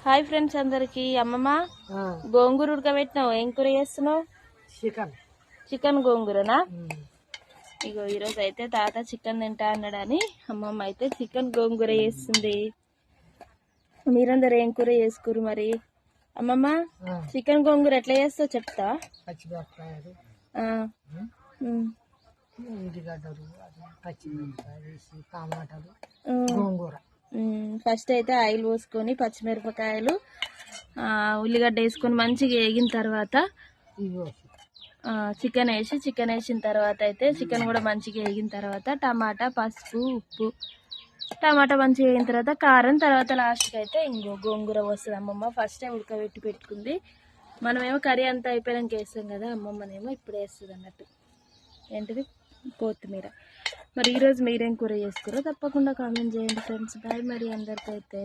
Hi friends అందరికి. అమ్మమ్మ గోంగూర ఉడకబెట్టినావు, ఏం కూర చేస్తున్నావు? చికెన్ గోంగూరనా? ఇగో ఈరోజు అయితే తాత చికెన్ తింటా అన్నాడని అమ్మమ్మ అయితే చికెన్ గోంగూర చేస్తుంది. మీరందరూ ఏం కూర చేసుకురు మరి? అమ్మమ్మ చికెన్ గోంగూర ఎట్లా చేస్తావు చెప్తా? పచ్చిమిరపకాయలు, ఉల్లిగడ్డలు, పచ్చిమిరపకాయలు వేసి టమాటాలు, గోంగూర. ఫస్ట్ అయితే ఆయిల్ పోసుకొని పచ్చిమిరపకాయలు ఉల్లిగడ్డ వేసుకొని మంచిగా వేగిన తర్వాత చికెన్ వేసిన తర్వాత అయితే చికెన్ కూడా మంచిగా వేగిన తర్వాత టమాటా, పసుపు, ఉప్పు, టమాటా మంచిగా వేగిన తర్వాత కారం, తర్వాత లాస్ట్కి అయితే ఇంకో గోంగూర వస్తుంది. అమ్మమ్మ ఫస్టే ఉడకబెట్టి పెట్టుకుంది. మనమేమో కర్రీ అంతా అయిపోయాక వేస్తాం కదా, అమ్మమ్మనేమో ఇప్పుడు వేస్తుంది అన్నట్టు. ఏంటిది? కొత్తిమీర. మరి ఈరోజు మీరేం కూర చేసుకురో తప్పకుండా కామెంట్ చేయండి ఫ్రెండ్స్. బాయ్ మరి అందరికైతే.